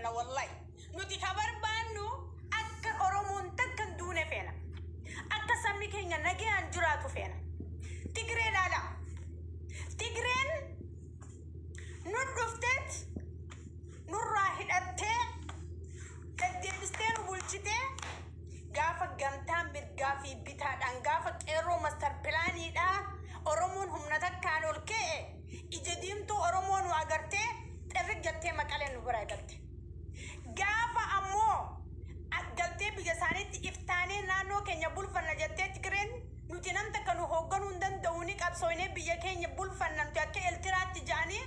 فينا والله نوتي خبر بانو أكا أرومون تكن دون فينا أكا سمي كينا نجي أنجراتو فينا تجرين على تجرين نور رفتت نور راحت أتى تدينستين وبولشتة قافك جمتان بتقافي بتاعت أن قافك إيرو مستر بلاني دا أرومون هم نتكانوا الكئ إجديمتو أرومون وأجرتة ترجعتي مكالين نبرة قلتي قافة أمو قلتي بجساني إفتاني نانو كن يبول فنجتة تكرين نتنام تكنو هوغن وندن دونيك أبصويني بيجكين يبول فنن تأكل الترات تجاني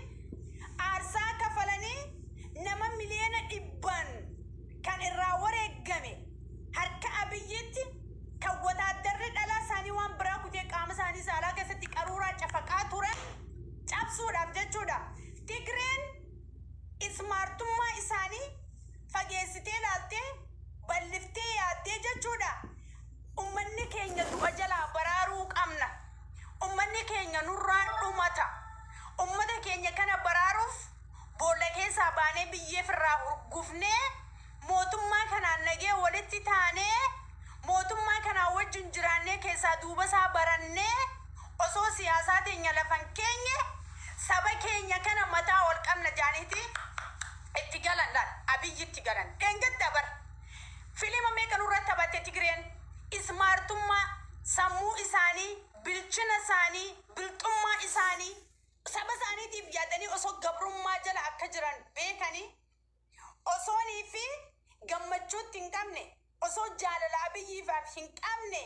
أرسا كفلني نما مليون إبان كان الراورة جمي هرك أبيتي كوتا درد على ساني وان براكو تيك آم ساني سالا كستي كارورا شفقات ورا شابسودا بجتشودا تكرين إسمارتوما إساني فجيستي لالتي بلفتي ياتي جتشودا أمني كينيا دوجلا براروك أمنا أمني كينيا نوران أمتا أمتا كينيا كان براروف بولكي ساباني بيه فرا غفني موتما كان نجي ولتي تاني موتما كان وجن جراني كيسا دوبا سابراني أصو سياسات ينلفن كينيا سابا كينيا كان متا والقمنا جانيتي اتقالن دان أبي اتقالن كينجا دبر فيلم ميكانو رتبات تجرين إسمارتما سمو إساني بلچنا إساني بلتما إساني سبا إساني دي بيادني أصو قبرم ما جل أكجران بيكاني أصوني في قمتشو تنكمني أصو جالل أبي فاف تنكمني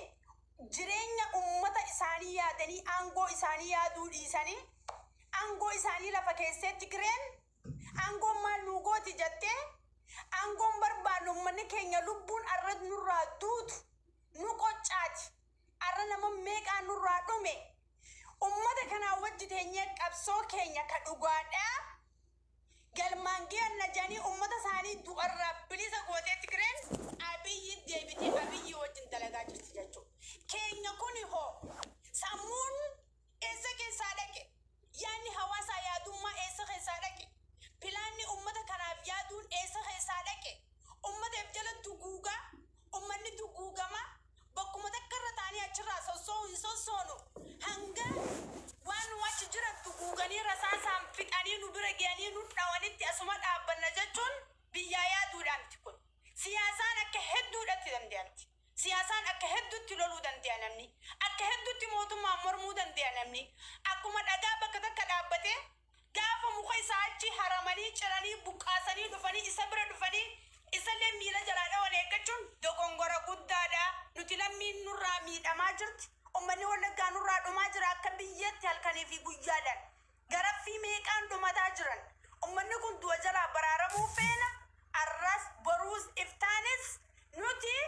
جرين أمتا إساني يادني أنغو إساني يادود إساني أنغو إساني لفكيسي تجرين أنغو ما لوغو تجتة أنغو بربانو من كينيا لبون أرد نورا دود نوكو تشات أرنا مميك أنورا دومي أمتا كان وجد هنيك أبسو كينيا كدوغادا قال مانجي النجاني أمتا ساني دو الرب بليزا قوتي تكرين أبي ديبتي أبي وجن دلقا جرتجاجو كينيا كوني هو سامون إيسا كيسادك يعني هواسا يادوما إيسا كيسادك بلاني أمتا كان أبيادون إيسا كيسادك أمتا بجل دوغوغا أمني دوغوغا ما بكم تكرر تاني أشرا سوسونو هنگا وان واتش جرا دوغاني رساسا فتاني نبرة جاني نتواني تأسمات أبنا جتون بيايا دوران تكون سياسان أكهدو دتدم ديانتي سياسان أكهدو تلولو دن ديانمني أكهدو تموتو مامرمو دن ديانمني أكما أجابة كذا كدابته قاف مخي ساعتي حرامني چراني بقاسني دفني إسبر دفني إسلام ميلا جلاله ونكتون دوغونغورا قدادا نتلمين نرامي أماجرت أمني ولا كانوا راد أماجرا كبيت هالكني في بوجادا غرب في ميكان دوما تاجرن أمني كنت دوجلا برارمو فينا الراس بروز إفتانس نوتي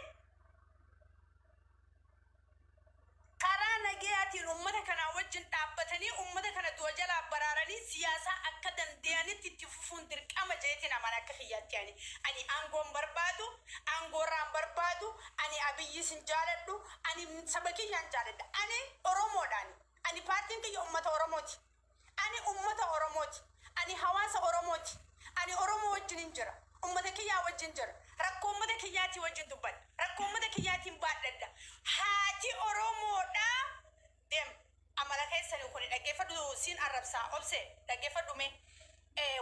كارانا جياتي أمتا كان وجن تابتني أمتا كان دوجلا برارني سياسة أكدن دياني تتففون درك أما جيتنا مانا كخيات يعني أني أنغوم بربادو أنغورام بربادو أني أبي سنجالدو أني سبكي ينجالد أني أورومو داني أني بارتين كي أمتا أوروموتي أني أمتا أوروموتي أني حواس أوروموتي أني أورومو وجن انجرا أمتا كي يا وجن انجرا ركو أمتا كي ياتي وجن دبال ركو أمتا كي ياتي مبادد هاتي أورومو دا دم أمالا كي سنوكوني دقيفة سين عرب سا أبسي دقيفة دومي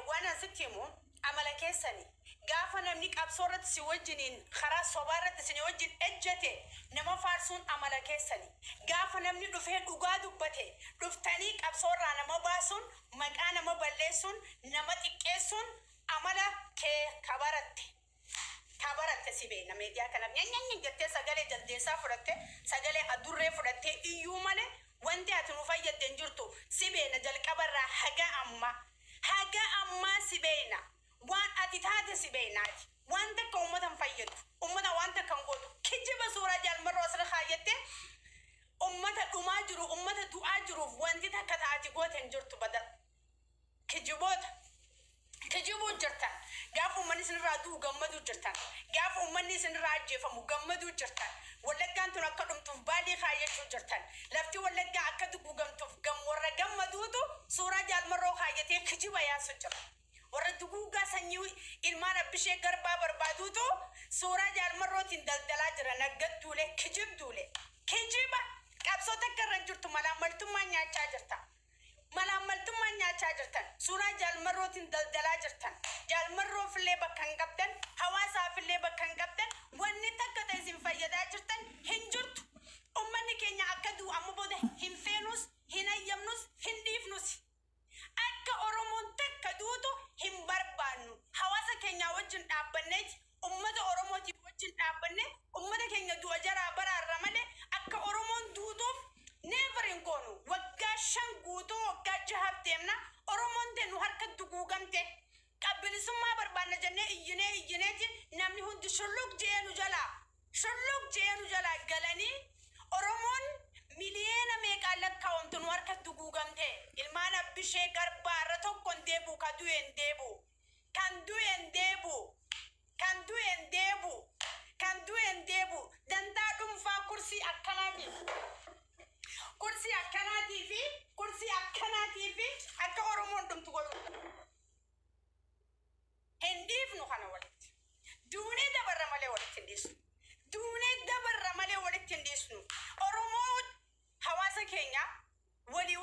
وانا ستيمو أمالا كي سني قافا نمنيك أبصورت سيوجنين خراس صبارت سنوجن أجتي نما فارسون أمالا كي سني قافا نمني دفين أغادو بتي دفتانيك أبصورا نما باسون مكانا مباليسون نما تكيسون أمالا كي كبرت سيبي نميديا كلام نين جتة سجلة جلديسا فرته سجلة أدورة فرته إيومانه وانتي أتنوفاية دنجرتو سيبي نجل كبرة حاجة أما سيبينا وان أتيتها سيبينا وانت كومة فايد أمنا وانت كنقول كجيب سورة جال مرة أصل خايته أمتا أماجرو أمتا تؤاجرو وانتي تكتاتي قوة دنجرتو بدل كجيبو جرتان قافو مني سنرادو غمدو جرتان قافو مني سنراجي فمو غمدو جرتان ولقان تنقدم تفبالي خايشو جرتان لفتي ولقا أكدو غمتو غم ورا غمدوتو سورة جال مرو خايته كجيبا ياسو جرتان ورا دقوقا سنيوي إلمانا bishee garbaa barbaaduutu suuraa jaalmarrootiin daldalaa jira naggadduulee kijibduulee kijiba qabsoo takka irra jirtu malaamaltummaa nyaachaa jirta. Malaamaltummaa nyaachaa jirtan suuraa jaalmarrootiin daldalaa jirtan jaalmarroofillee bakka hin qabdan hawaasaafillee bakka hin qabdan wanni takka ta'e isin fayyadaa jirtan hin jirtu. Ummanni keenya akka du'u amma booda hin feenus hin ayyamnus hin dhiifnus. Akka Oromoon takka duutu hin barbaannu. Hawaasa keenya wajjin dhaabbanneeti ummata Oromootii wajjin dhaabbanne ummata keenya du'a jaraa baraarra malee akka Oromoon duutuuf never hin goonu. Waggaa 5 guutuu waggaa 6 deemna Oromoon deenu harka duguugamte. Qabbilisummaa barbaanna jennee iyyineeti namni hundi shulluq jeenu jalaa galanii Oromoon miliyeena meeqaa lakkaa'amtu nu harka duguugamte. Ilmaan abbishee garbaarra tokkoon deebu kan du'een deebu dantaa dhuunfaa kursii akkanaatii fi akka Oromoon dhumtu godhu. Hin dhiifnu kana walitti. Duunee dabarra malee walitti hin dhiisnu. Oromoo hawaasa keenya walii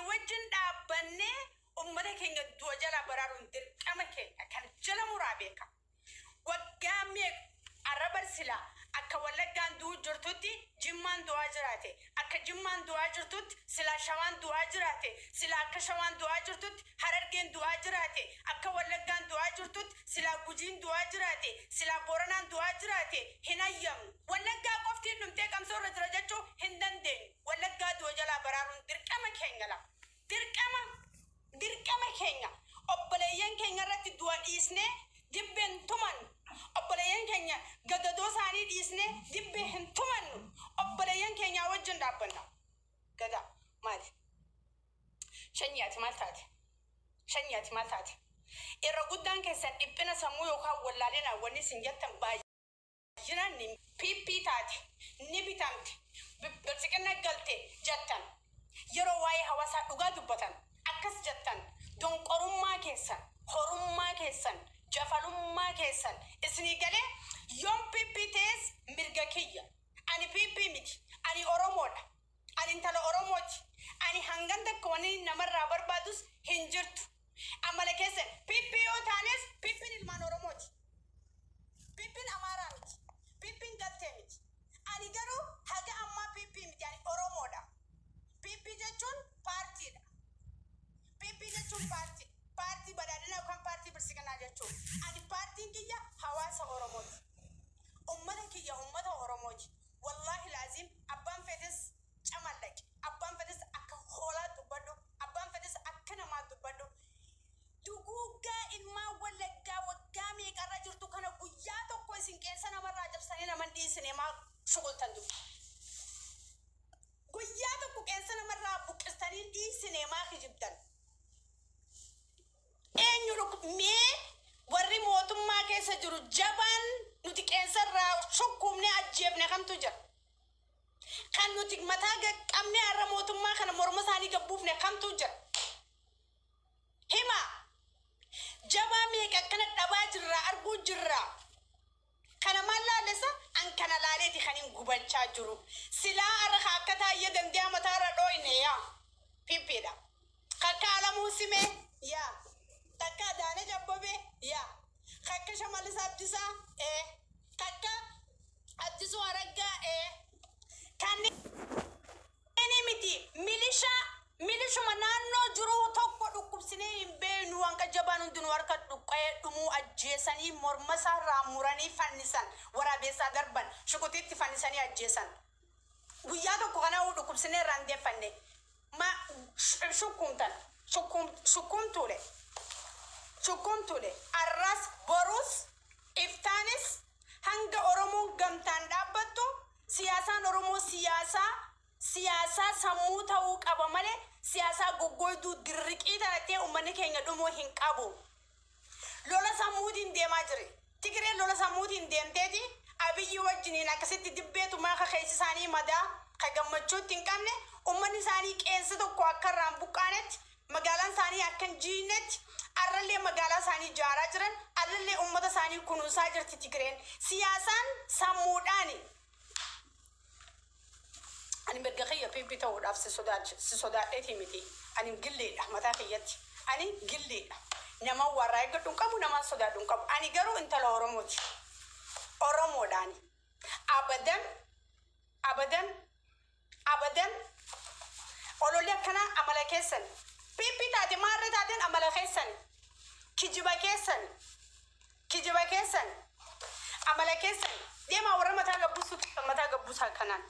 wajjin dhaabbannee ummata keenya du'a jalaa baraaruun dirqama keenya kan jala muraa beeka. Waggaa meeqa arrabar silaa akka Wallaggaan du'u jirtutti Jimmaan du'aa jiraate. Akka Jimmaan du'aa jirtutti silaa Shawaan du'aa jiraate. Silaa akka Shawaan du'aa jirtutti Harargeen du'aa jiraate. Akka Wallaggaan du'aa jirtutti silaa Gujiin du'aa jiraate. Silaa Booranaan du'aa jiraate. Hin ayyamu. Wallaggaa qoftiin dhumtee qabsoorra jira jechuu hin dandeenyu. Wallaggaa du'a jalaa baraaruun dirqama keenya lama. Dirqama keenya. Obboleeyyan keenya irratti du'a dhiisnee dibbeen tumannu. Obboleeyyan keenya gadadoo isaanii dhiisnee dibbee hin tumannu. Obboleeyyan keenya wajjin dhaabbanna. Gada maali? Shanyaati maal taate? Irra guddaan keessan dhiphina sammuu yookaan wallaalina wanni isin jettan baay'inaan ni piippii taate ni bitamte bilchiqina galte jettan yeroo waa'ee hawaasaa dhugaa dubbatan akkas jettan donqorummaa keessan horummaa keessan jafalummaa keessan isinii galee yoom piippii tees mirga kiyya ani piippii miti ani Oromoodha ani intala Oromooti ani hangan takka wanni namarraa barbaadus hin jirtu. Amala keessan piippii yoo taanes piippiin ilmaan Oromooti. Piippiin Amaaraa miti. Piippiin galtee miti. Ani garuu haga ammaa piippii miti ani Oromoodha. Piippii jechuun paartiidha. Paartii badhaadhina yookaan paartii bilchiginaa jechuun. Ani paartiin kiyya hawaasa Oromooti. Ummata kiyya ummata Oromooti. Wallaahi laaziim abbaan fedhes camallaqe. Abbaan fedhes akka hoolaa dubbadhu. Abbaan fedhes akka namaa dubbadhu. Duguuggaa ilmaan Wallaggaa waggaa meeqarra jirtu kana guyyaa tokko isin keessa namarraa cabsanii nama dhiisine maa shuqultan dubbi. Guyyaa tokko keessa namarraa buqqistanii dhiisine maa kijibdan. Mee warri mootummaa keessa jiru jabaan nuti qeensarraa shukkuumne ajjeefne kamtu jira. Kan nuti mataa qaqqabne har'a mootummaa kana morma isaanii gabbuufne kamtu jira. Hima jabaa meeqa akkana dhabaa jirra arguu jirra. Kana maal laalesa an kana laaleeti kan hin gubachaa jiru. Silaa har'a akka taayee dandee'a mataarra dhooyne yaa piippiidha. Kakka alamuu simee yaa. Takka Adaanech Abbabee yaa kakka Shimallis Abdiisaa kakka Addisuu Araggaa kanneen miti milishuma naannoo jiru tokko dhukkubsinee hin beeknu wanka jabaan hundinuu harka dhuqqee dhumuu ajjeesanii morma isaarraa muranii fannisan waraabessaa darban shukutiitti fannisanii ajjeesan. Guyyaa tokko kana dhukkubsinee irraa hin deeffanne ma Shukumtuule arras borus iftaanis hanga Oromoon gamtaan dhaabbattu siyaasaan Oromoo siyaasaa sammuu ta'uu qaba malee siyaasaa goggoyduu dirriqii taatee uummanni keenya dhumuu hin qabu. Lola sammuutiin deemaa jire. Tigireen lola sammuutiin deemteeti Abiyyi wajjiniin akkasitti dibbeetu maaqa keessa isaanii madaa ka gammachuutti hin qabne uummanni isaanii qeensa tokko akka irraan buqqaanetti magaalaan isaanii akka hin jiinnetti arrallee magaalaa isaanii ijaaraa jiran, arrallee uummata isaanii kunuunsaa jirti Tigreen. Siyaasaan sammuudhaani. Ani mirga kiyya piipii ta'uudhaaf si sodaadheeti miti. Ani gilleedha mataa kiyyatti. Ani gilleedha. Nama warraa eeggadhu hin qabu, nama sodaadhu hin qabu. Ani garuu intala Oromooti. Oromoodhaani. Abadan ololli akkanaa amala keessan. Piipii taate maarree taateen amala keessan. Kijiba keessan. Amala keessan. Deemaa warra mataa gabbuusaa kanaan.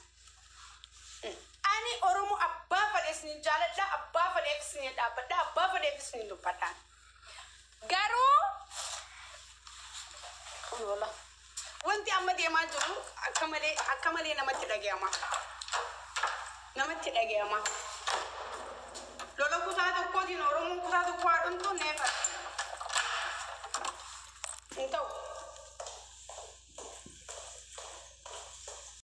Ani Oromoo abbaa fadhees ni jaaladha, abbaa fadheefis ni dhaabbadha, abbaa fadheefis ni dubbadha. Garuu wanti amma deemaa jiru akka malee namatti dhaga'ama. Lola kutaa tokkootiin Oromoon kutaa tokko haadhu